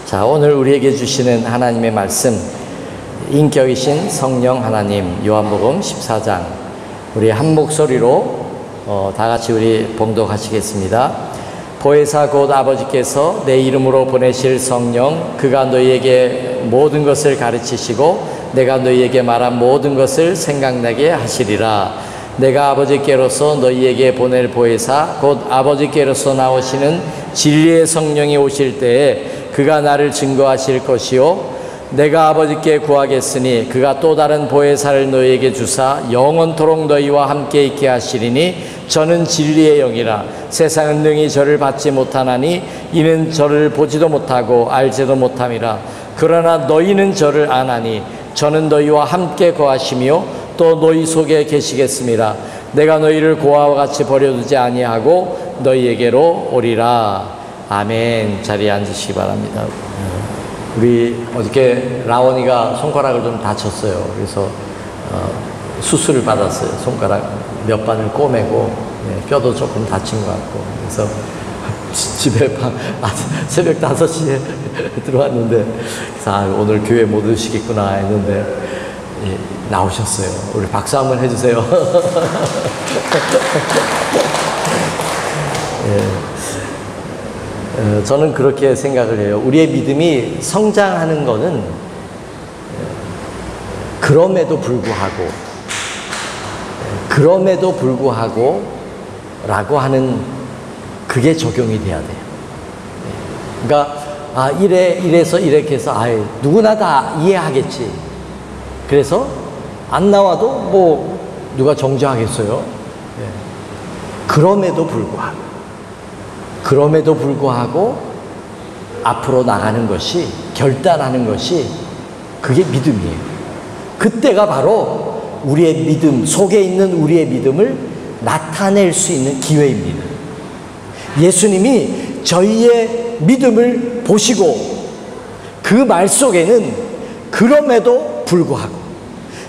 자, 오늘 우리에게 주시는 하나님의 말씀, 인격이신 성령 하나님, 요한복음 14장, 우리 한 목소리로 다 같이 우리 봉독하시겠습니다. 보혜사 곧 아버지께서 내 이름으로 보내실 성령, 그가 너희에게 모든 것을 가르치시고 내가 너희에게 말한 모든 것을 생각나게 하시리라. 내가 아버지께로서 너희에게 보낼 보혜사 곧 아버지께로서 나오시는 진리의 성령이 오실 때에 그가 나를 증거하실 것이요 내가 아버지께 구하겠으니 그가 또 다른 보혜사를 너희에게 주사 영원토록 너희와 함께 있게 하시리니 저는 진리의 영이라. 세상은 능히 저를 받지 못하나니 이는 저를 보지도 못하고 알지도 못함이라. 그러나 너희는 저를 아나니 저는 너희와 함께 거하시며 또 너희 속에 계시겠습니다. 내가 너희를 고아와 같이 버려두지 아니하고 너희에게로 오리라. 아멘. 자리에 앉으시기 바랍니다. 우리 어저께 라온이가 손가락을 좀 다쳤어요. 그래서 수술을 받았어요. 손가락 몇 반을 꼬매고 뼈도 조금 다친 것 같고. 그래서 집에 새벽 5시에 들어왔는데 그래서 오늘 교회 못 오시겠구나 했는데 나오셨어요. 우리 박수 한번 해주세요. 저는 그렇게 생각을 해요. 우리의 믿음이 성장하는 것은 그럼에도 불구하고 라고 하는 그게 적용이 돼야 돼요. 그러니까 이래서 이렇게 해서 누구나 다 이해하겠지. 그래서 안 나와도 뭐 누가 정죄하겠어요. 그럼에도 불구하고 앞으로 나가는 것이, 결단하는 것이 그게 믿음이에요. 그때가 바로 우리의 믿음, 속에 있는 우리의 믿음을 나타낼 수 있는 기회입니다. 예수님이 저희의 믿음을 보시고 그 말 속에는 그럼에도 불구하고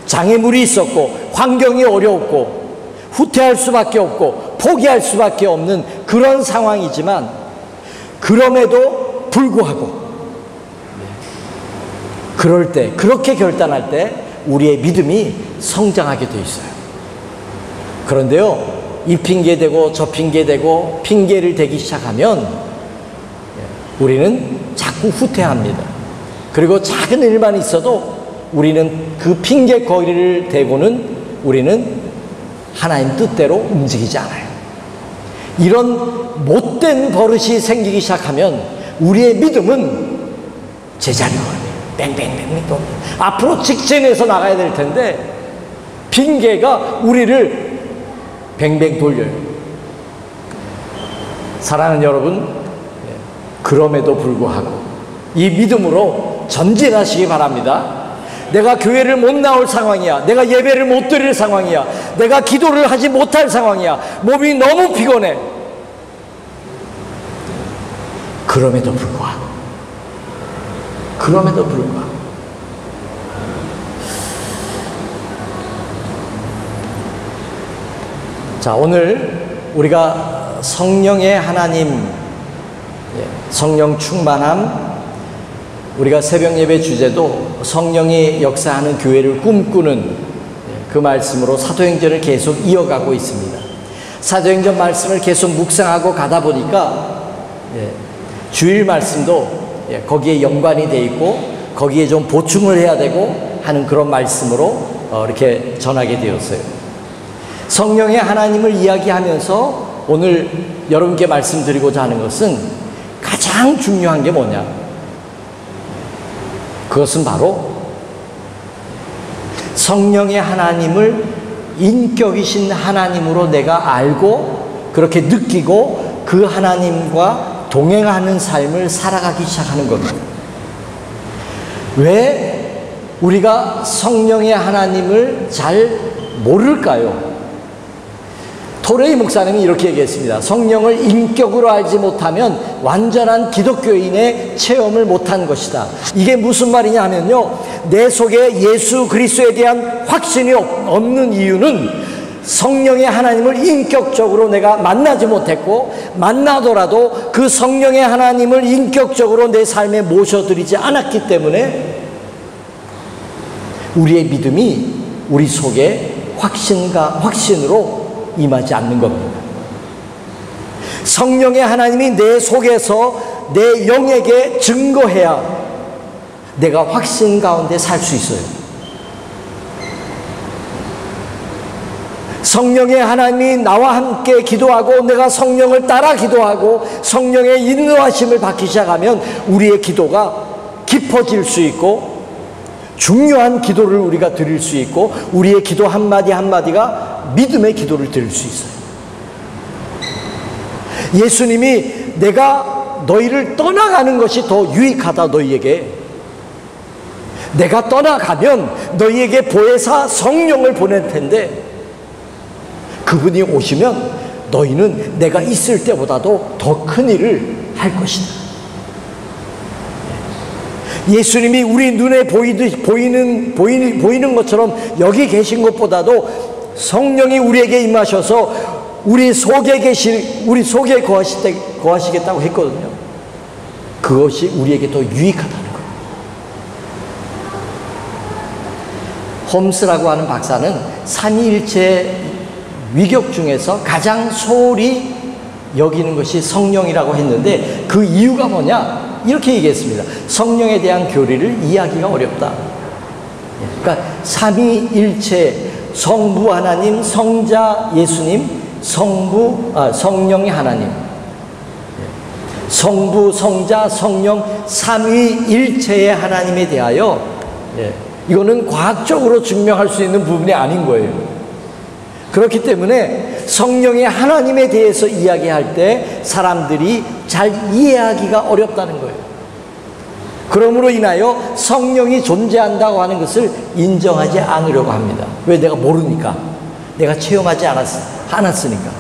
장애물이 있었고 환경이 어려웠고 후퇴할 수밖에 없고 포기할 수밖에 없는 그런 상황이지만 그럼에도 불구하고 그럴 때, 그렇게 결단할 때 우리의 믿음이 성장하게 돼 있어요. 그런데요, 이 핑계대고 저 핑계대고 핑계를 대기 시작하면 우리는 자꾸 후퇴합니다. 그리고 작은 일만 있어도 우리는 그 핑계거리를 대고는 우리는 하나님 뜻대로 움직이지 않아요. 이런 못된 버릇이 생기기 시작하면 우리의 믿음은 제자리로 가요. 뱅뱅뱅뱅 또 앞으로 직진해서 나가야 될 텐데 핑계가 우리를 뱅뱅 돌려요. 사랑하는 여러분, 그럼에도 불구하고 이 믿음으로 전진하시기 바랍니다. 내가 교회를 못 나올 상황이야. 내가 예배를 못 드릴 상황이야. 내가 기도를 하지 못할 상황이야. 몸이 너무 피곤해. 그럼에도 불구하고 자, 오늘 우리가 성령의 하나님, 성령 충만함, 우리가 새벽 예배 주제도 성령이 역사하는 교회를 꿈꾸는 그 말씀으로 사도행전을 계속 이어가고 있습니다. 사도행전 말씀을 계속 묵상하고 가다 보니까 주일 말씀도 거기에 연관이 돼 있고 거기에 좀 보충을 해야 되고 하는 그런 말씀으로 이렇게 전하게 되었어요. 성령의 하나님을 이야기하면서 오늘 여러분께 말씀드리고자 하는 것은 가장 중요한 게 뭐냐? 그것은 바로 성령의 하나님을 인격이신 하나님으로 내가 알고 그렇게 느끼고 그 하나님과 동행하는 삶을 살아가기 시작하는 겁니다. 왜 우리가 성령의 하나님을 잘 모를까요? 토레이 목사님이 이렇게 얘기했습니다. 성령을 인격으로 알지 못하면 완전한 기독교인의 체험을 못한 것이다. 이게 무슨 말이냐 하면요, 내 속에 예수 그리스도에 대한 확신이 없는 이유는 성령의 하나님을 인격적으로 내가 만나지 못했고, 만나더라도 그 성령의 하나님을 인격적으로 내 삶에 모셔드리지 않았기 때문에 우리의 믿음이 우리 속에 확신으로 임하지 않는 겁니다. 성령의 하나님이 내 속에서 내 영에게 증거해야 내가 확신 가운데 살 수 있어요. 성령의 하나님이 나와 함께 기도하고 내가 성령을 따라 기도하고 성령의 인도하심을 받기 시작하면 우리의 기도가 깊어질 수 있고 중요한 기도를 우리가 드릴 수 있고 우리의 기도 한마디 한마디가 믿음의 기도를 드릴 수 있어요. 예수님이 내가 너희를 떠나가는 것이 더 유익하다. 너희에게 내가 떠나가면 너희에게 보혜사 성령을 보낼 텐데 그분이 오시면 너희는 내가 있을 때보다도 더 큰 일을 할 것이다. 예수님이 우리 눈에 보이는 것처럼 여기 계신 것보다도 성령이 우리에게 임하셔서 우리 속에 거하시겠다고 했거든요. 그것이 우리에게 더 유익하다는 거예요. 홈스라고 하는 박사는 삼위일체 위격 중에서 가장 소홀히 여기는 것이 성령이라고 했는데 그 이유가 뭐냐? 이렇게 얘기했습니다. 성령에 대한 교리를 이해하기가 어렵다. 그러니까 삼위일체 성부 하나님, 성자 예수님, 성령의 하나님, 성부, 성자, 성령 삼위일체의 하나님에 대하여 이거는 과학적으로 증명할 수 있는 부분이 아닌 거예요. 그렇기 때문에 성령의 하나님에 대해서 이야기할 때 사람들이 잘 이해하기가 어렵다는 거예요. 그러므로 인하여 성령이 존재한다고 하는 것을 인정하지 않으려고 합니다. 왜? 내가 모르니까. 내가 체험하지 않았으니까.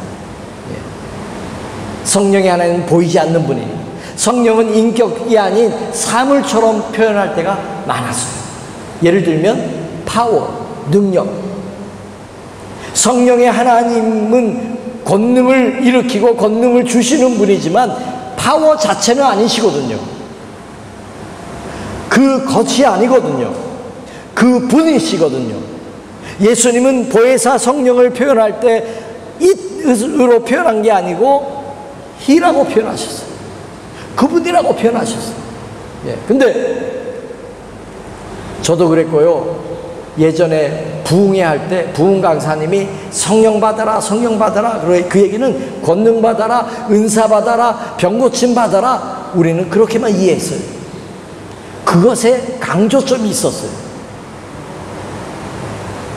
성령의 하나님은 보이지 않는 분이에요. 성령은 인격이 아닌 사물처럼 표현할 때가 많았어요. 예를 들면 파워, 능력. 성령의 하나님은 권능을 일으키고 권능을 주시는 분이지만 파워 자체는 아니시거든요. 그 것이 아니거든요. 그 분이시거든요. 예수님은 보혜사 성령을 표현할 때 it으로 표현한 게 아니고 he라고 표현하셨어요. 그분이라고 표현하셨어요. 근데 저도 그랬고요. 예전에 부흥회 할 때 부흥 강사님이 성령 받아라, 성령 받아라. 그 얘기는 권능 받아라, 은사 받아라, 병고침 받아라. 우리는 그렇게만 이해했어요. 그것에 강조점이 있었어요.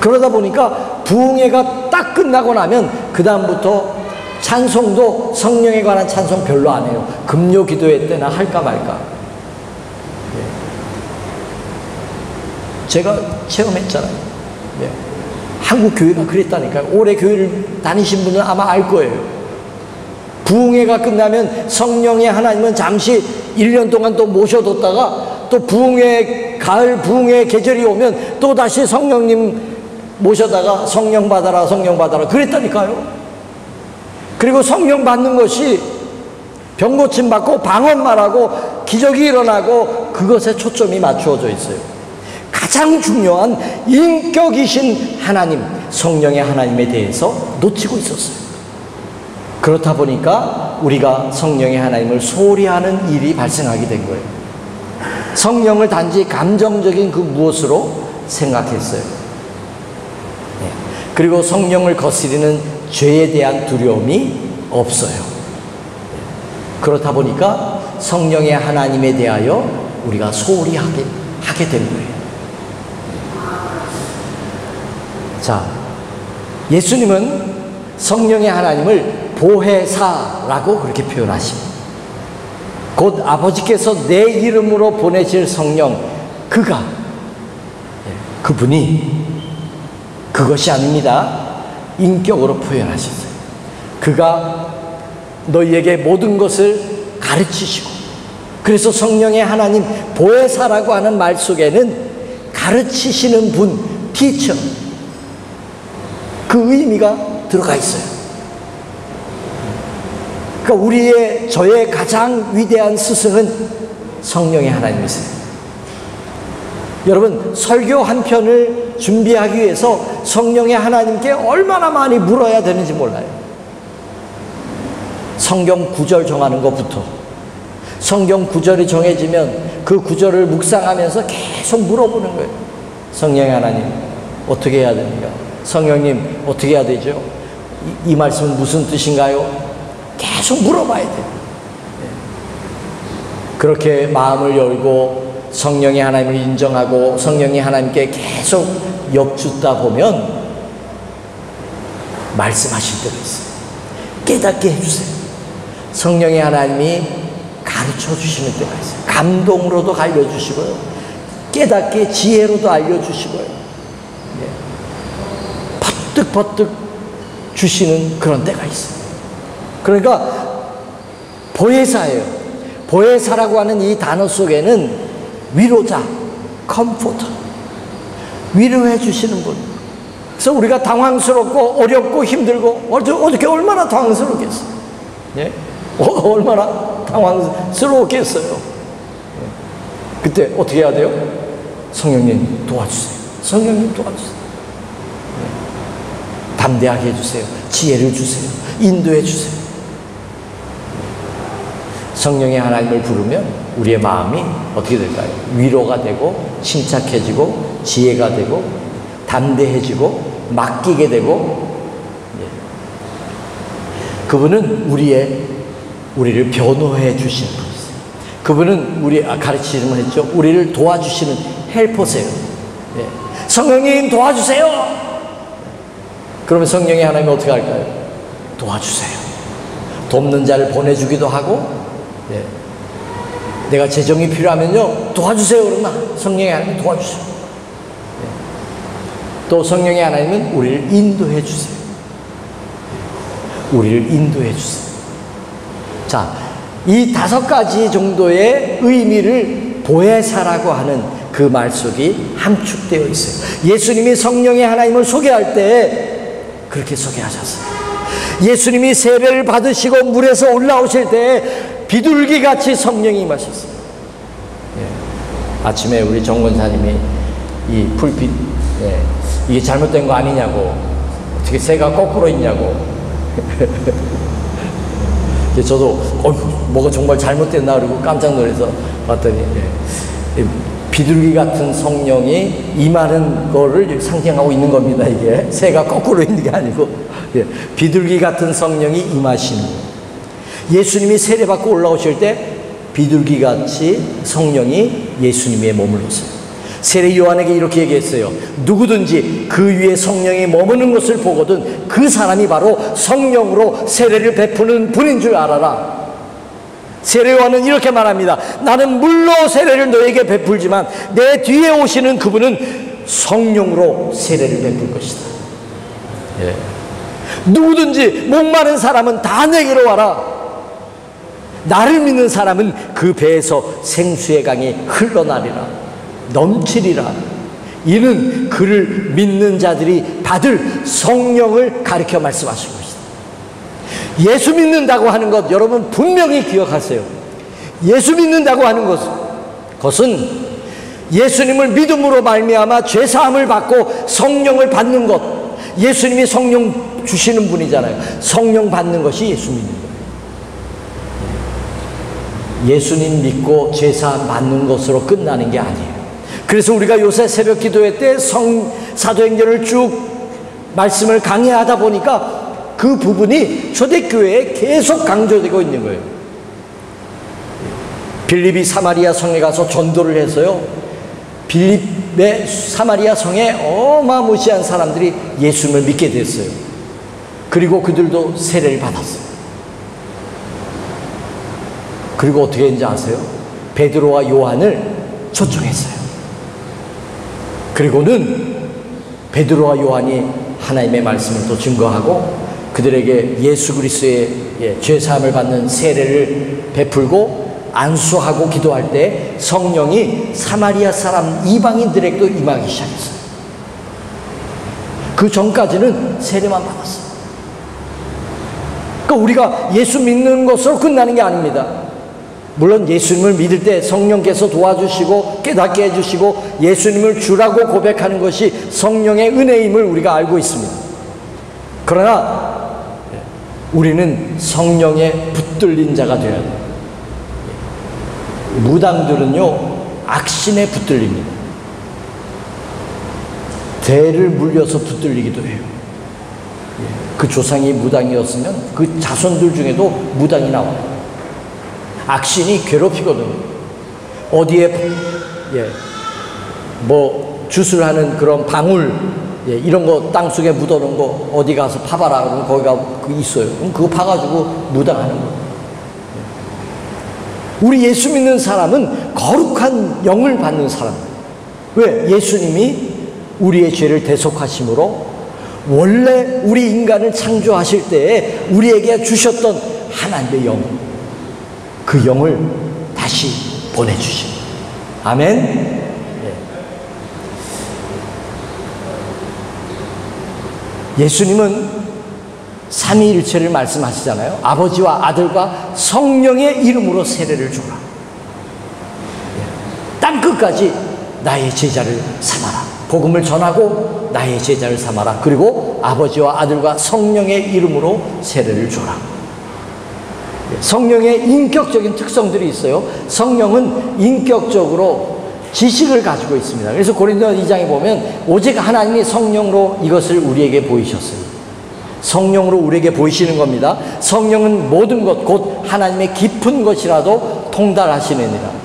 그러다 보니까 부흥회가 딱 끝나고 나면 그 다음부터 찬송도 성령에 관한 찬송 별로 안 해요. 금요 기도회 때나 할까 말까. 제가 체험했잖아요. 한국 교회가 그랬다니까요. 오래 교회를 다니신 분은 아마 알 거예요. 부흥회가 끝나면 성령의 하나님은 잠시 1년 동안 또 모셔뒀다가 또 가을 부흥회 계절이 오면 또 다시 성령님 모셔다가 성령 받아라, 성령 받아라. 그랬다니까요. 그리고 성령 받는 것이 병고침 받고 방언 말하고 기적이 일어나고 그것에 초점이 맞추어져 있어요. 가장 중요한 인격이신 하나님, 성령의 하나님에 대해서 놓치고 있었어요. 그렇다 보니까 우리가 성령의 하나님을 소홀히 하는 일이 발생하게 된 거예요. 성령을 단지 감정적인 그 무엇으로 생각했어요. 그리고 성령을 거스리는 죄에 대한 두려움이 없어요. 그렇다 보니까 성령의 하나님에 대하여 우리가 소홀히 하게 된 거예요. 자, 예수님은 성령의 하나님을 보혜사라고 그렇게 표현하십니다. 곧 아버지께서 내 이름으로 보내실 성령, 그분이 그것이 아닙니다. 인격으로 표현하셨어요. 그가 너희에게 모든 것을 가르치시고, 그래서 성령의 하나님 보혜사라고 하는 말 속에는 가르치시는 분, 티처, 그 의미가 들어가 있어요. 그러니까 저의 가장 위대한 스승은 성령의 하나님이세요. 여러분, 설교 한 편을 준비하기 위해서 성령의 하나님께 얼마나 많이 물어야 되는지 몰라요. 성경 구절 정하는 것부터, 성경 구절이 정해지면 그 구절을 묵상하면서 계속 물어보는 거예요. 성령의 하나님, 어떻게 해야 됩니까? 성령님, 어떻게 해야 되죠? 이 말씀은 무슨 뜻인가요? 계속 물어봐야 돼요. 그렇게 마음을 열고 성령의 하나님을 인정하고 성령의 하나님께 계속 엿듣다 보면 말씀하실 때가 있어요. 깨닫게 해주세요. 성령의 하나님이 가르쳐 주시는 때가 있어요. 감동으로도 알려주시고요, 깨닫게 지혜로도 알려주시고요, 버뜩버뜩 주시는 그런 때가 있어요. 그러니까 보혜사예요. 보혜사라고 하는 이 단어 속에는 위로자, 컴포터, 위로해 주시는 분. 그래서 우리가 당황스럽고 어렵고 힘들고 어떻게 얼마나 당황스럽겠어요. 예? 얼마나 당황스러웠겠어요. 그때 어떻게 해야 돼요? 성령님 도와주세요. 성령님 도와주세요. 담대하게 해주세요. 지혜를 주세요. 인도해 주세요. 성령의 하나님을 부르면 우리의 마음이 어떻게 될까요? 위로가 되고 침착해지고 지혜가 되고 담대해지고 맡기게 되고, 그분은 우리를 변호해 주시는 분이세요. 그분은 가르치시면 했죠. 우리를 도와주시는 헬퍼세요. 성령님 도와주세요. 그러면 성령의 하나님이 어떻게 할까요? 도와주세요. 돕는 자를 보내주기도 하고, 내가 재정이 필요하면요, 도와주세요. 그러나 성령의 하나님이 도와주세요. 또 성령의 하나님은 우리를 인도해 주세요. 우리를 인도해 주세요. 자, 이 5가지 정도의 의미를 보혜사라고 하는 그 말 속에 함축되어 있어요. 예수님이 성령의 하나님을 소개할 때 그렇게 소개하셨어요. 예수님이 세례를 받으시고 물에서 올라오실 때 비둘기같이 성령이 임하셨어요. 아침에 우리 정권사님이 이 불빛, 이게 잘못된 거 아니냐고, 어떻게 새가 거꾸로 있냐고. 저도 뭐가 정말 잘못됐나 그러고 깜짝 놀라서 봤더니, 비둘기 같은 성령이 임하는 거를 상징하고 있는 겁니다. 이게 새가 거꾸로 있는 게 아니고, 비둘기 같은 성령이 임하시는 거예요. 예수님이 세례받고 올라오실 때 비둘기같이 성령이 예수님의 머물렀어요. 세례 요한에게 이렇게 얘기했어요. 누구든지 그 위에 성령이 머무는 것을 보거든 그 사람이 바로 성령으로 세례를 베푸는 분인 줄 알아라. 세례 요한은 이렇게 말합니다. 나는 물로 세례를 너에게 베풀지만 내 뒤에 오시는 그분은 성령으로 세례를 베풀 것이다. 누구든지 목마른 사람은 다 내게로 와라. 나를 믿는 사람은 그 배에서 생수의 강이 흘러나리라, 넘치리라. 이는 그를 믿는 자들이 받을 성령을 가리켜 말씀하신 것이다. 예수 믿는다고 하는 것 여러분 분명히 기억하세요. 예수 믿는다고 하는 것은 예수님을 믿음으로 말미암아 죄사함을 받고 성령을 받는 것. 예수님이 성령 주시는 분이잖아요. 성령 받는 것이 예수 믿는 거예요. 예수님 믿고 죄사함 받는 것으로 끝나는 게 아니에요. 그래서 우리가 요새 새벽 기도회 때 사도행전을 쭉 말씀을 강의하다 보니까 그 부분이 초대교회에 계속 강조되고 있는 거예요. 빌립이 사마리아 성에 가서 전도를 해서요, 빌립의 사마리아 성에 어마무시한 사람들이 예수님을 믿게 됐어요. 그리고 그들도 세례를 받았어요. 그리고 어떻게 했는지 아세요? 베드로와 요한을 초청했어요. 그리고는 베드로와 요한이 하나님의 말씀을 또 증거하고 그들에게 예수 그리스도의 죄사함을 받는 세례를 베풀고 안수하고 기도할 때 성령이 사마리아 사람 이방인들에게도 임하기 시작했어요. 그 전까지는 세례만 받았어요. 그러니까 우리가 예수 믿는 것으로 끝나는 게 아닙니다. 물론 예수님을 믿을 때 성령께서 도와주시고 깨닫게 해주시고 예수님을 주라고 고백하는 것이 성령의 은혜임을 우리가 알고 있습니다. 그러나 우리는 성령에 붙들린 자가 되어야 돼요. 무당들은요, 악신에 붙들립니다. 대를 물려서 붙들리기도 해요. 그 조상이 무당이었으면 그 자손들 중에도 무당이 나와요. 악신이 괴롭히거든요. 어디에 뭐 주술 하는 그런 방울 이런 거 땅속에 묻어놓은 거 어디 가서 파봐라 그러면 거기가 있어요. 그럼 그거 파가지고 무당하는 거예요. 우리 예수 믿는 사람은 거룩한 영을 받는 사람이에요. 왜? 예수님이 우리의 죄를 대속하심으로 원래 우리 인간을 창조하실 때에 우리에게 주셨던 하나님의 영, 그 영을 다시 보내주십니다. 아멘. 예수님은 삼위일체를 말씀하시잖아요. 아버지와 아들과 성령의 이름으로 세례를 주라. 땅끝까지 나의 제자를 삼아라. 복음을 전하고 나의 제자를 삼아라. 그리고 아버지와 아들과 성령의 이름으로 세례를 주라. 성령의 인격적인 특성들이 있어요. 성령은 인격적으로 지식을 가지고 있습니다. 그래서 고린도 2장에 보면 오직 하나님이 성령으로 이것을 우리에게 보이셨어요. 성령으로 우리에게 보이시는 겁니다. 성령은 모든 것, 곧 하나님의 깊은 것이라도 통달하시느니라.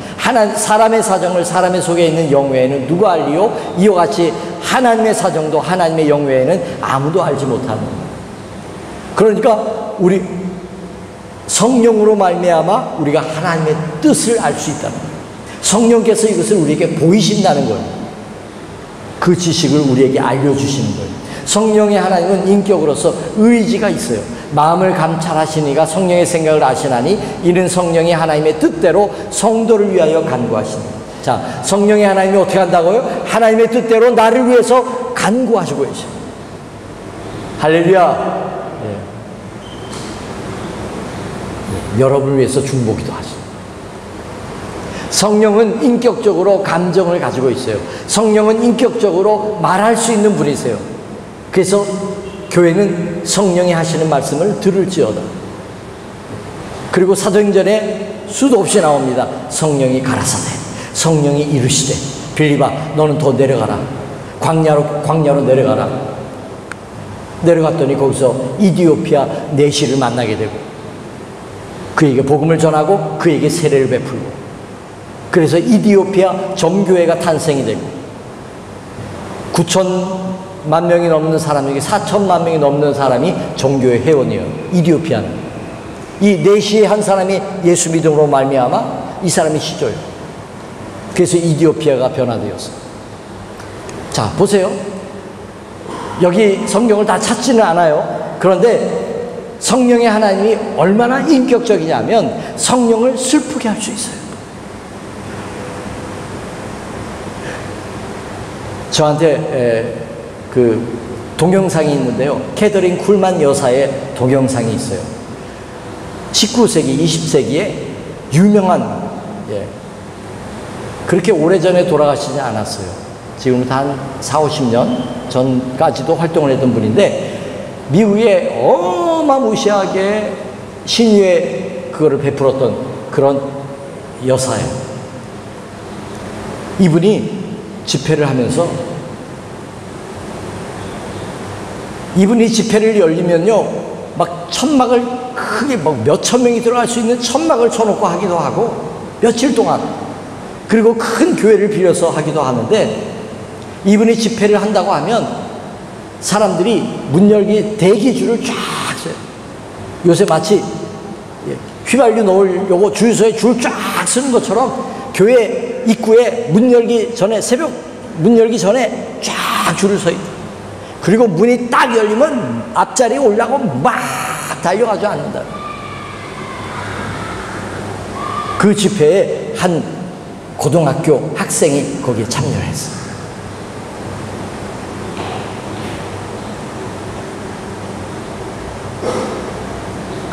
사람의 사정을 사람의 속에 있는 영 외에는 누가 알리요? 이와 같이 하나님의 사정도 하나님의 영 외에는 아무도 알지 못하는. 그러니까 우리 성령으로 말미암아 우리가 하나님의 뜻을 알 수 있다는 거예요. 성령께서 이것을 우리에게 보이신다는 거예요. 그 지식을 우리에게 알려주시는 거예요. 성령의 하나님은 인격으로서 의지가 있어요. 마음을 감찰하시니가 성령의 생각을 아시나니 이는 성령이 하나님의 뜻대로 성도를 위하여 간구하시니. 자, 성령의 하나님이 어떻게 한다고요? 하나님의 뜻대로 나를 위해서 간구하시고 계셔요. 할렐루야. 여러분을 위해서 중보기도 하시죠. 성령은 인격적으로 감정을 가지고 있어요. 성령은 인격적으로 말할 수 있는 분이세요. 그래서 교회는 성령이 하시는 말씀을 들을지어다. 그리고 사도행전에 수도 없이 나옵니다. 성령이 가라사대, 성령이 이르시되 빌립아 너는 더 내려가라. 광야로 내려가라. 내려갔더니 거기서 이디오피아 내시를 만나게 되고 그에게 복음을 전하고 그에게 세례를 베풀고 그래서 이디오피아 정교회가 탄생이 되고 9천만 명이 넘는 사람에게 4천만 명이 넘는 사람이 정교회 회원이에요. 이디오피아는. 이 내시의 한 사람이 예수 믿음으로 말미암아 이 사람이 시조요. 그래서 이디오피아가 변화되었어요. 자, 보세요. 여기 성경을 다 찾지는 않아요. 그런데 성령의 하나님이 얼마나 인격적이냐면 성령을 슬프게 할 수 있어요. 저한테 그 동영상이 있는데요. 캐더린 쿨만 여사의 동영상이 있어요. 19세기, 20세기에 유명한, 그렇게 오래전에 돌아가시지 않았어요. 지금부터 한 40-50년 전까지도 활동을 했던 분인데 미국에 어마무시하게 신유의 그거를 베풀었던 그런 여사예요. 이분이 집회를 하면서 이분이 집회를 열리면요 막 천막을 크게 막 몇천 명이 들어갈 수 있는 천막을 쳐놓고 하기도 하고 며칠 동안 그리고 큰 교회를 빌려서 하기도 하는데 이분이 집회를 한다고 하면 사람들이 문 열기 대기줄을 쫙 서요. 요새 마치 휘발유 넣으려고 주유소에 줄 쫙 서는 것처럼 교회 입구에 문 열기 전에 새벽 문 열기 전에 쫙 줄을 서 있다. 그리고 문이 딱 열리면 앞자리에 올라가고 막 달려가지고 앉는다. 그 집회에 한 고등학교 학생이 거기에 참여를 했어요.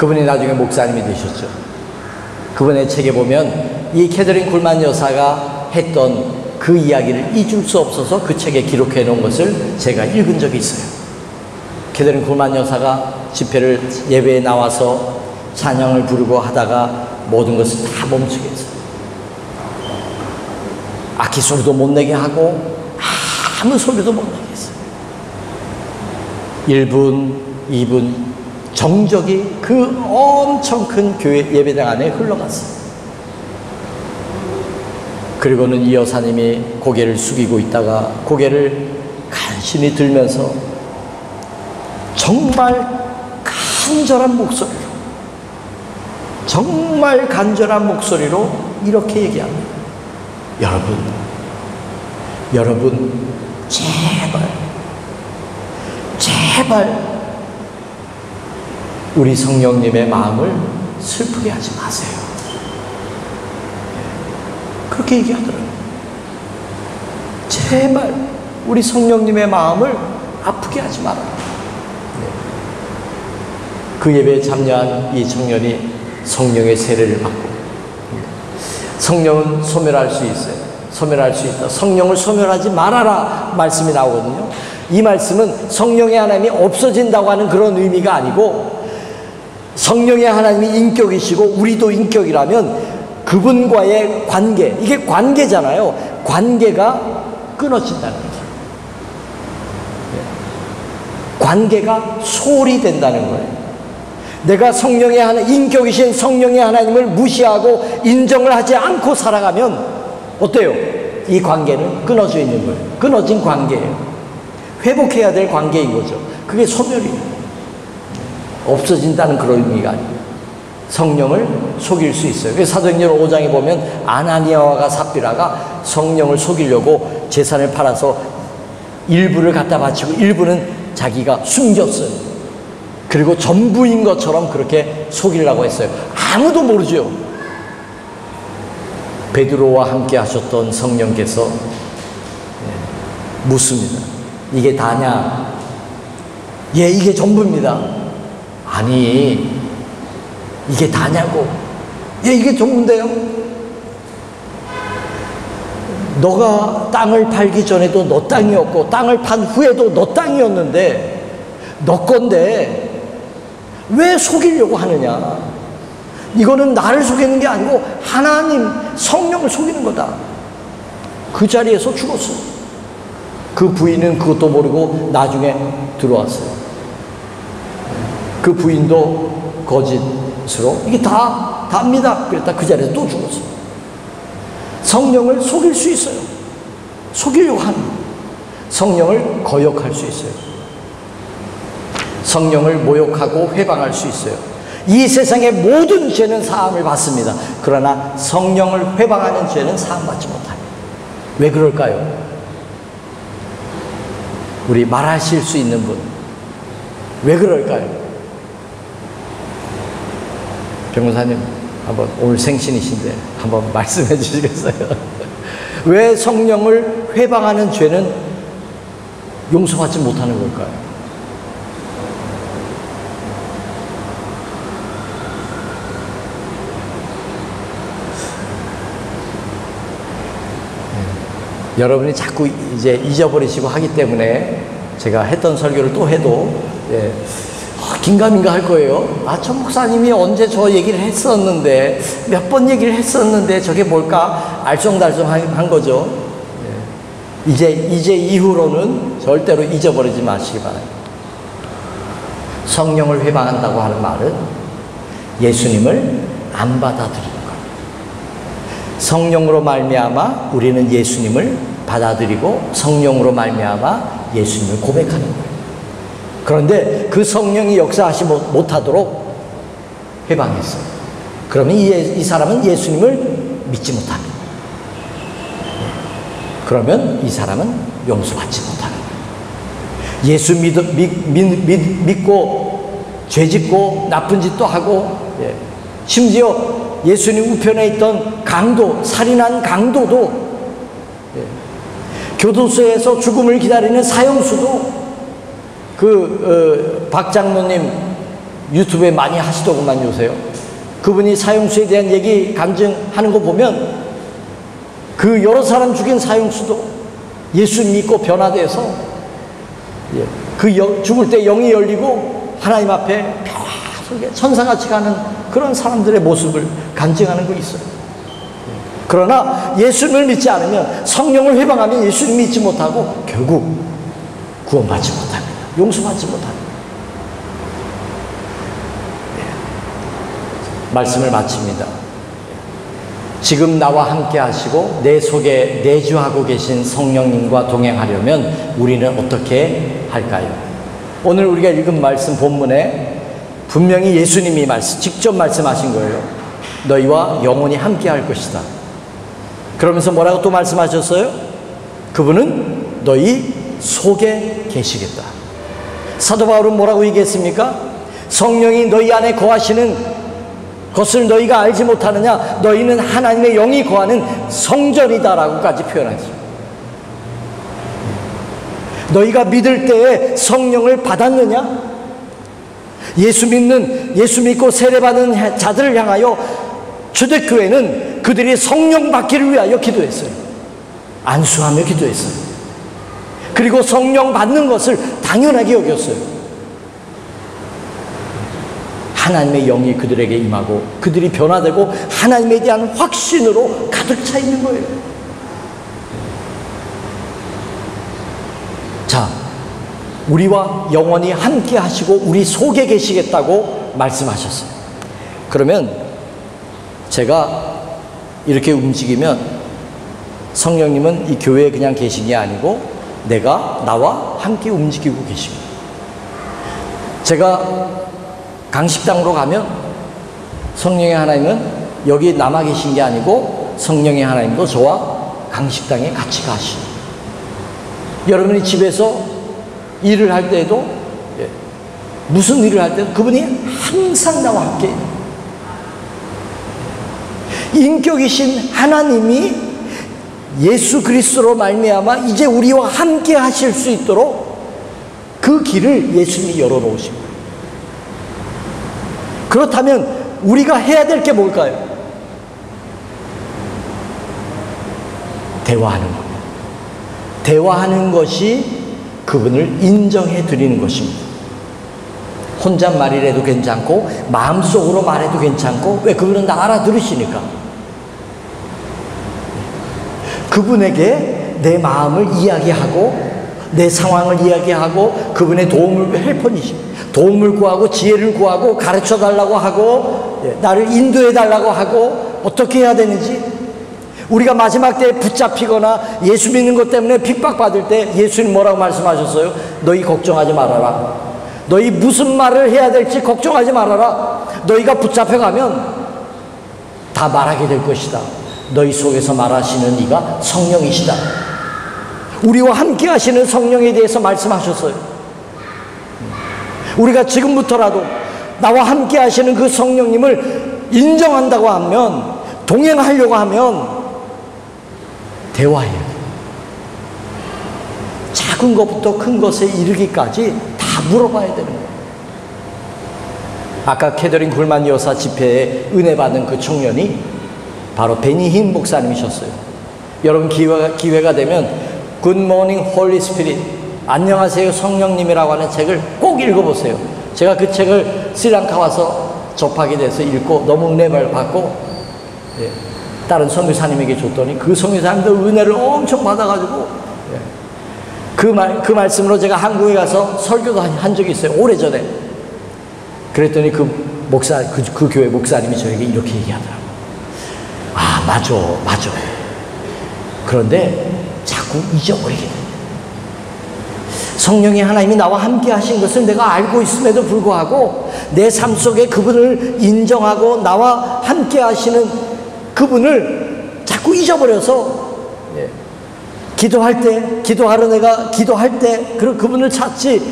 그분이 나중에 목사님이 되셨죠. 그분의 책에 보면 이 캐서린 굴만 여사가 했던 그 이야기를 잊을 수 없어서 그 책에 기록해 놓은 것을 제가 읽은 적이 있어요. 캐서린 굴만 여사가 집회를 예배에 나와서 찬양을 부르고 하다가 모든 것을 다 멈추게 했어요. 악기 소리도 못 내게 하고 아무 소리도 못 내게 했어요. 1분, 2분 정적이 그 엄청 큰 교회 예배당 안에 흘러갔어요. 그리고는 이 여사님이 고개를 숙이고 있다가 고개를 간신히 들면서 정말 간절한 목소리로, 정말 간절한 목소리로 이렇게 얘기합니다. 여러분, 제발 우리 성령님의 마음을 슬프게 하지 마세요. 그렇게 얘기하더라고요. 제발 우리 성령님의 마음을 아프게 하지 마라. 그 예배에 참여한 이 청년이 성령의 세례를 받고, 성령은 소멸할 수 있어요. 소멸할 수 있다. 성령을 소멸하지 말아라 말씀이 나오거든요. 이 말씀은 성령의 하나님이 없어진다고 하는 그런 의미가 아니고, 성령의 하나님이 인격이시고 우리도 인격이라면 그분과의 관계, 이게 관계잖아요. 관계가 끊어진다는 거죠. 관계가 소홀히 된다는 거예요. 내가 성령의 인격이신 성령의 하나님을 무시하고 인정을 하지 않고 살아가면 어때요? 이 관계는 끊어져 있는 거예요. 끊어진 관계예요. 회복해야 될 관계인 거죠. 그게 소멸이에요. 없어진다는 그런 의미가 아니에요. 성령을 속일 수 있어요. 그래서 사도행전 5장에 보면 아나니아와 삽비라가 성령을 속이려고 재산을 팔아서 일부를 갖다 바치고 일부는 자기가 숨겼어요. 그리고 전부인 것처럼 그렇게 속이려고 했어요. 아무도 모르죠. 베드로와 함께 하셨던 성령께서 묻습니다. 이게 다냐? 예, 이게 전부입니다. 아니, 이게 다냐고? 예, 이게 전부인데요. 너가 땅을 팔기 전에도 너 땅이었고 땅을 판 후에도 너 땅이었는데 너 건데 왜 속이려고 하느냐? 이거는 나를 속이는 게 아니고 하나님 성령을 속이는 거다. 그 자리에서 죽었어요. 그 부인은 그것도 모르고 나중에 들어왔어요. 그 부인도 거짓으로 이게 다입니다. 그랬다 그 자리에서 또 죽었어요. 성령을 속일 수 있어요. 속이려고 하는 거예요. 성령을 거역할 수 있어요. 성령을 모욕하고 회방할 수 있어요. 이 세상의 모든 죄는 사함을 받습니다. 그러나 성령을 회방하는 죄는 사함받지 못합니다. 왜 그럴까요? 우리 말하실 수 있는 분, 왜 그럴까요? 변호사님, 한번 오늘 생신이신데 한번 말씀해 주시겠어요? 왜 성령을 회방하는 죄는 용서받지 못하는 걸까요? 여러분이 자꾸 이제 잊어버리시고 하기 때문에 제가 했던 설교를 또 해도 긴가민가 할 거예요. 저 목사님이 언제 저 얘기를 했었는데 몇 번 얘기를 했었는데 저게 뭘까 알쏭달쏭한 거죠. 이제 이후로는 절대로 잊어버리지 마시기 바랍니다. 성령을 회방한다고 하는 말은 예수님을 안 받아들이는 거예요. 성령으로 말미암아 우리는 예수님을 받아들이고 성령으로 말미암아 예수님을 고백하는 거예요. 그런데 그 성령이 역사하지 못하도록 회방했어요. 그러면 이 사람은 예수님을 믿지 못합니다. 그러면 이 사람은 용서받지 못하는 거예요. 예수 믿고 죄짓고 나쁜 짓도 하고, 심지어 예수님 우편에 있던 강도, 살인한 강도도, 교도소에서 죽음을 기다리는 사형수도 박 장로님 유튜브에 많이 하시더구만 요새요. 그분이 사형수에 대한 얘기 간증하는 거 보면 그 여러 사람 죽인 사형수도 예수 믿고 변화돼서 죽을 때 영이 열리고 하나님 앞에 평화 속에 천사같이 가는 그런 사람들의 모습을 간증하는 거 있어요. 그러나 예수님을 믿지 않으면, 성령을 회방하면 예수님 믿지 못하고 결국 구원받지 못합니다. 용서받지 못합니다. 말씀을 마칩니다. 지금 나와 함께 하시고 내 속에 내주하고 계신 성령님과 동행하려면 우리는 어떻게 할까요? 오늘 우리가 읽은 말씀 본문에 분명히 예수님이 직접 말씀하신 거예요. 너희와 영원히 함께 할 것이다. 그러면서 뭐라고 또 말씀하셨어요? 그분은 너희 속에 계시겠다. 사도 바울은 뭐라고 얘기했습니까? 성령이 너희 안에 거하시는 것을 너희가 알지 못하느냐? 너희는 하나님의 영이 거하는 성전이다라고까지 표현하죠. 너희가 믿을 때에 성령을 받았느냐? 예수 믿고 세례받은 자들을 향하여 초대교회는 그들이 성령 받기를 위하여 기도했어요. 안수하며 기도했어요. 그리고 성령 받는 것을 당연하게 여겼어요. 하나님의 영이 그들에게 임하고 그들이 변화되고 하나님에 대한 확신으로 가득 차 있는 거예요. 자, 우리와 영원히 함께 하시고 우리 속에 계시겠다고 말씀하셨어요. 그러면 제가 이렇게 움직이면 성령님은 이 교회에 그냥 계신 게 아니고 나와 함께 움직이고 계십니다. 제가 강식당으로 가면 성령의 하나님은 여기 남아 계신 게 아니고 성령의 하나님도 저와 강식당에 같이 가시죠. 여러분이 집에서 일을 할 때에도 무슨 일을 할 때도 그분이 항상 나와 함께 인격이신 하나님이 예수 그리스도로 말미암아 이제 우리와 함께 하실 수 있도록 그 길을 예수님이 열어놓으십니다. 그렇다면 우리가 해야 될 게 뭘까요? 대화하는 겁니다. 대화하는 것이 그분을 인정해 드리는 것입니다. 혼잣말이라도 괜찮고 마음속으로 말해도 괜찮고, 왜? 그분은 다 알아들으시니까. 그분에게 내 마음을 이야기하고 내 상황을 이야기하고 그분의 도움을, 헬퍼니십니다. 도움을 구하고 지혜를 구하고 가르쳐 달라고 하고 나를 인도해 달라고 하고 어떻게 해야 되는지. 우리가 마지막 때에 붙잡히거나 예수 믿는 것 때문에 핍박받을 때 예수님 뭐라고 말씀하셨어요? 너희 걱정하지 말아라. 너희 무슨 말을 해야 될지 걱정하지 말아라. 너희가 붙잡혀가면 다 말하게 될 것이다. 너희 속에서 말하시는 이가 성령이시다. 우리와 함께 하시는 성령에 대해서 말씀하셨어요. 우리가 지금부터라도 나와 함께 하시는 그 성령님을 인정한다고 하면, 동행하려고 하면 대화해야 돼요. 작은 것부터 큰 것에 이르기까지 다 물어봐야 되는 거예요. 아까 캐더린 굴만 여사 집회에 은혜 받은 그 청년이 바로 베니 흰 목사님이셨어요. 여러분 기회가 되면 Good Morning Holy Spirit, 안녕하세요 성령님이라고 하는 책을 꼭 읽어보세요. 제가 그 책을 스리랑카 와서 접하게 돼서 읽고 너무 은혜를 받고 다른 선교사님에게 줬더니 그 선교사님도 은혜를 엄청 받아가지고 그 말씀으로 제가 한국에 가서 설교도 한 적이 있어요. 오래전에. 그랬더니 그 교회 목사님이 저에게 이렇게 얘기하더라고요. 아, 맞아. 그런데 자꾸 잊어버리게 돼. 성령의 하나님이 나와 함께 하신 것을 내가 알고 있음에도 불구하고 내 삶 속에 그분을 인정하고 나와 함께 하시는 그분을 자꾸 잊어버려서 기도하러 내가 기도할 때 그분을 찾지,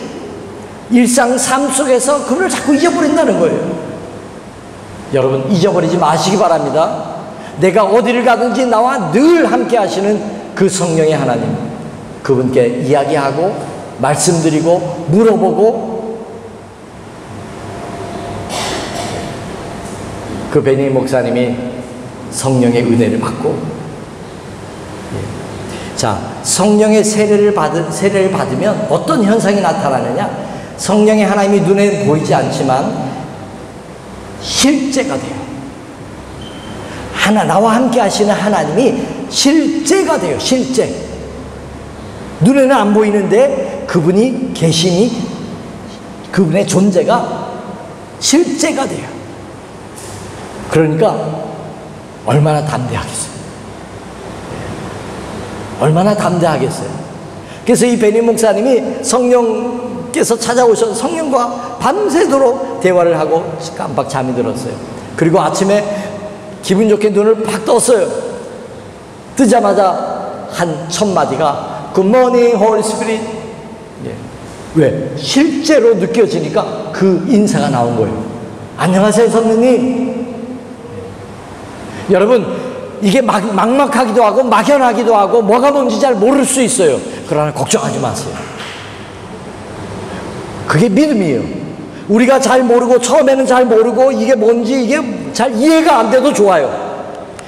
일상 삶 속에서 그분을 자꾸 잊어버린다는 거예요. 여러분 잊어버리지 마시기 바랍니다. 내가 어디를 가든지 나와 늘 함께 하시는 그 성령의 하나님, 그분께 이야기하고 말씀드리고 물어보고 그 베니 목사님이 성령의 은혜를 받고, 자, 성령의 세례를 받으면 어떤 현상이 나타나느냐? 성령의 하나님이 눈에 보이지 않지만 실제가 돼요. 나와 함께 하시는 하나님이 실제가 돼요. 실제. 눈에는 안 보이는데 그분이 계심이, 그분의 존재가 실제가 돼요. 그러니까 얼마나 담대하겠어요. 얼마나 담대하겠어요. 그래서 이 베니 목사님이 성령께서 찾아오셔서 성령과 밤새도록 대화를 하고 깜빡 잠이 들었어요. 그리고 아침에 기분 좋게 눈을 팍 떴어요. 뜨자마자 한 첫 마디가 Good morning, Holy Spirit. 왜? 실제로 느껴지니까 그 인사가 나온 거예요. 안녕하세요, 성령님. 여러분, 이게 막막하기도 하고 막연하기도 하고 뭐가 뭔지 잘 모를 수 있어요. 그러나 걱정하지 마세요. 그게 믿음이에요. 우리가 잘 모르고, 처음에는 잘 모르고 이게 뭔지 이게 잘 이해가 안 돼도 좋아요.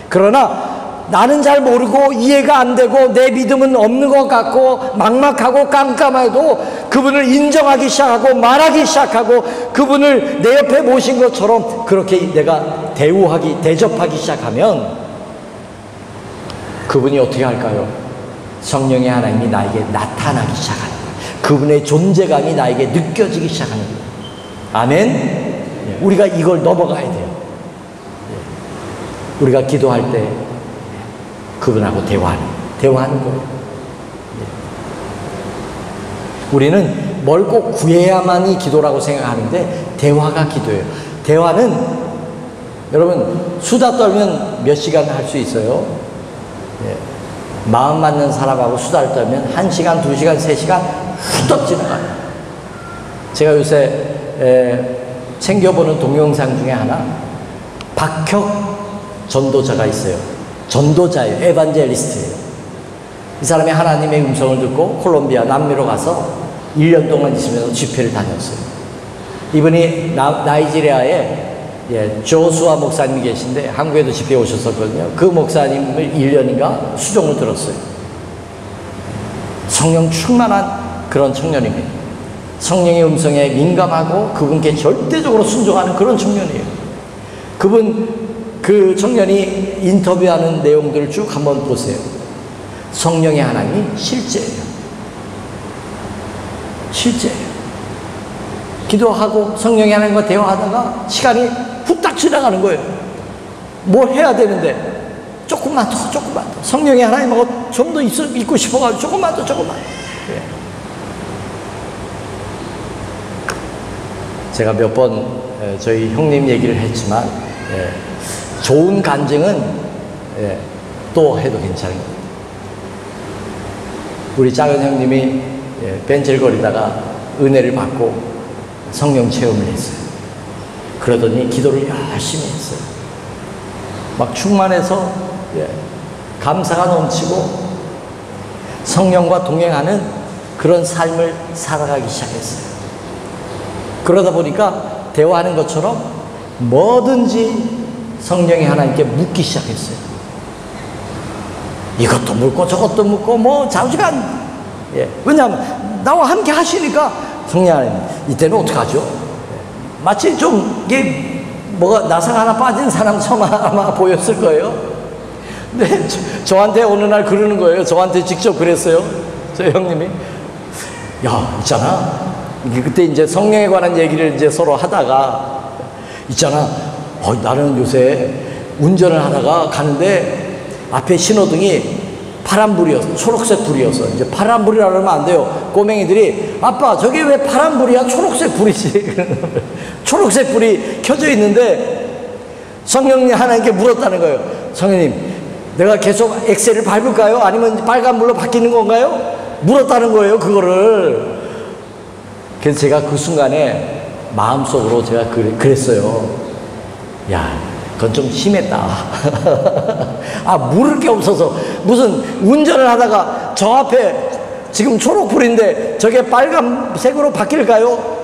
그러나 나는 잘 모르고 이해가 안 되고 내 믿음은 없는 것 같고 막막하고 깜깜해도 그분을 인정하기 시작하고 말하기 시작하고 그분을 내 옆에 모신 것처럼 그렇게 내가 대접하기 시작하면 그분이 어떻게 할까요? 성령의 하나님이 나에게 나타나기 시작하는 거예요. 그분의 존재감이 나에게 느껴지기 시작하는 거예요. 아멘? 우리가 이걸 넘어가야 돼요. 우리가 기도할 때 그분하고 대화하는 거예요. 우리는 뭘 꼭 구해야만이 기도라고 생각하는데 대화가 기도예요. 대화는 여러분 수다 떨면 몇 시간 할 수 있어요? 마음 맞는 사람하고 수다를 떨면 1시간, 2시간, 3시간 후떡 지나가요. 제가 요새 챙겨보는 동영상 중에 하나, 박혁 전도자가 있어요. 전도자예요. 에반젤리스트예요. 이 사람이 하나님의 음성을 듣고 콜롬비아 남미로 가서 1년 동안 있으면서 집회를 다녔어요. 이분이 나이지리아에 조수아 목사님이 계신데 한국에도 집회에 오셨었거든요. 그 목사님을 1년인가 수종을 들었어요. 성령 충만한 그런 청년입니다. 성령의 음성에 민감하고 그분께 절대적으로 순종하는 그런 청년이에요. 그 청년이 인터뷰하는 내용들을 쭉 한번 보세요. 성령의 하나님이 실제예요. 실제예요. 기도하고 성령의 하나님과 대화하다가 시간이 후딱 지나가는 거예요. 뭘 해야 되는데 조금만 더 성령의 하나님하고 좀 더 있고 싶어가지고 조금만 더 제가 몇 번 저희 형님 얘기를 했지만 좋은 간증은 또 해도 괜찮은 겁니다. 우리 작은 형님이 벤질거리다가 은혜를 받고 성령 체험을 했어요. 그러더니 기도를 열심히 했어요. 막 충만해서 감사가 넘치고 성령과 동행하는 그런 삶을 살아가기 시작했어요. 그러다 보니까 대화하는 것처럼 뭐든지 성령이 하나님께 묻기 시작했어요. 이것도 묻고 저것도 묻고 뭐 자주간 왜냐하면 나와 함께 하시니까 성령 하나님 이때는 어떡하죠? 마치 좀 이게 뭐가 나상 하나 빠진 사람처럼 아마 보였을 거예요. 근데 저한테 어느 날 그러는 거예요. 저한테 직접 그랬어요. 저 형님이 야 있잖아. 그때 이제 성령에 관한 얘기를 이제 서로 하다가 있잖아. 나는 요새 운전을 하다가 가는데 앞에 신호등이 파란불이어서 초록색 불이어서 이제 파란불이라 그러면 안 돼요. 꼬맹이들이 아빠 저게 왜 파란불이야? 초록색 불이지. 초록색 불이 켜져 있는데 성령님 하나님께 물었다는 거예요. 성령님 내가 계속 엑셀을 밟을까요? 아니면 빨간불로 바뀌는 건가요? 물었다는 거예요. 그거를. 그래서 제가 그 순간에 마음속으로 제가 그랬어요. 야 그건 좀 심했다. 물을 게 없어서 무슨 운전을 하다가 저 앞에 지금 초록불인데 저게 빨간색으로 바뀔까요?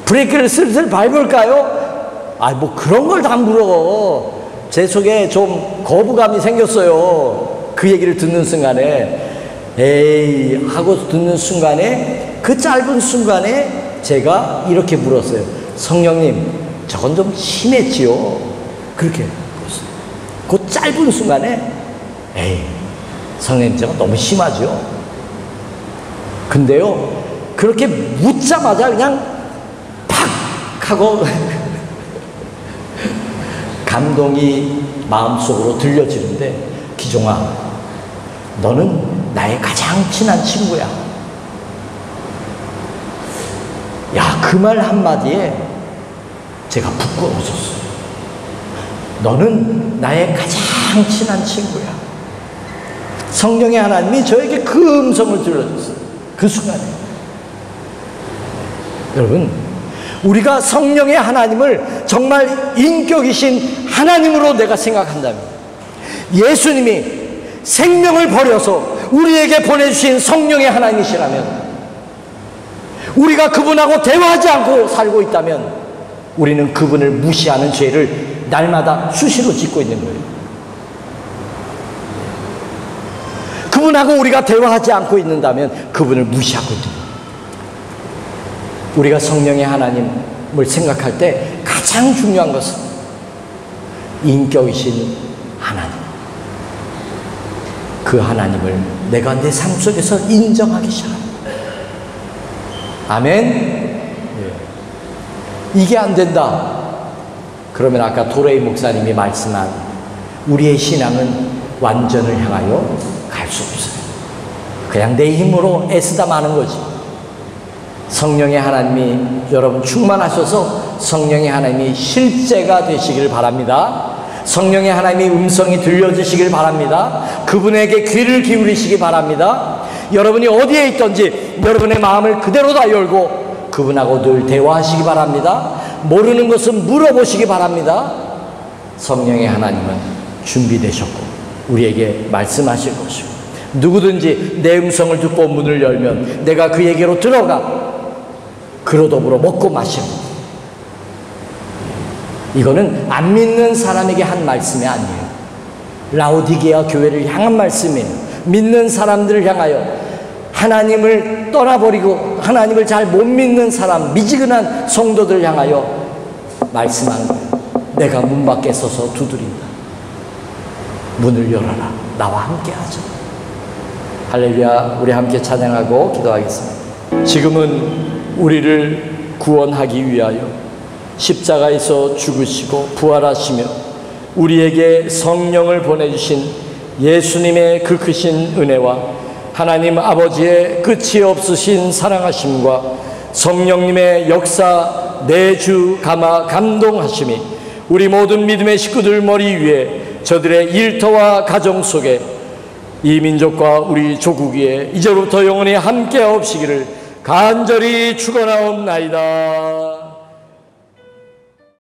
브레이크를 슬슬 밟을까요? 아, 뭐 그런 걸 다 물어. 제 속에 좀 거부감이 생겼어요. 그 얘기를 듣는 순간에. 에이 하고 듣는 순간에, 그 짧은 순간에 제가 이렇게 물었어요. 성령님, 저건 좀 심했지요? 그렇게 물었어요. 그 짧은 순간에 에이 성령님, 저건 너무 심하죠? 근데요, 그렇게 묻자마자 그냥 팍 하고 감동이 마음속으로 들려지는데, 기종아, 너는 나의 가장 친한 친구야. 야, 그 말 한마디에 제가 부끄러워졌어요. 너는 나의 가장 친한 친구야. 성령의 하나님이 저에게 그 음성을 들려줬어요. 그 순간에. 여러분, 우리가 성령의 하나님을 정말 인격이신 하나님으로 내가 생각한다면, 예수님이 생명을 버려서 우리에게 보내주신 성령의 하나님이시라면, 우리가 그분하고 대화하지 않고 살고 있다면 우리는 그분을 무시하는 죄를 날마다 수시로 짓고 있는 거예요. 그분하고 우리가 대화하지 않고 있는다면 그분을 무시하고 있는 거예요. 우리가 성령의 하나님을 생각할 때 가장 중요한 것은 인격이신 하나님, 그 하나님을 내가 내 삶 속에서 인정하기 시작합니다. 아멘. 이게 안 된다 그러면 아까 도레이 목사님이 말씀한 우리의 신앙은 완전을 향하여 갈 수 없어요. 그냥 내 힘으로 애쓰다 마는 거지. 성령의 하나님이 여러분 충만하셔서 성령의 하나님이 실제가 되시길 바랍니다. 성령의 하나님이 음성이 들려주시길 바랍니다. 그분에게 귀를 기울이시기 바랍니다. 여러분이 어디에 있든지 여러분의 마음을 그대로 다 열고 그분하고 늘 대화하시기 바랍니다. 모르는 것은 물어보시기 바랍니다. 성령의 하나님은 준비되셨고 우리에게 말씀하실 것이고, 누구든지 내 음성을 듣고 문을 열면 내가 그에게로 들어가 그로 더불어 먹고 마시고. 이거는 안 믿는 사람에게 한 말씀이 아니에요. 라오디게아 교회를 향한 말씀이에요. 믿는 사람들을 향하여, 하나님을 떠나버리고 하나님을 잘 못 믿는 사람, 미지근한 성도들을 향하여 말씀하는 거예요. 내가 문 밖에 서서 두드린다. 문을 열어라. 나와 함께 하자. 할렐루야. 우리 함께 찬양하고 기도하겠습니다. 지금은 우리를 구원하기 위하여 십자가에서 죽으시고 부활하시며 우리에게 성령을 보내주신 예수님의 그 크신 은혜와 하나님 아버지의 끝이 없으신 사랑하심과 성령님의 역사 내주 감화 감동하심이 우리 모든 믿음의 식구들 머리 위에, 저들의 일터와 가정 속에, 이 민족과 우리 조국 위에 이제부터 영원히 함께 하옵시기를 간절히 축원하옵나이다.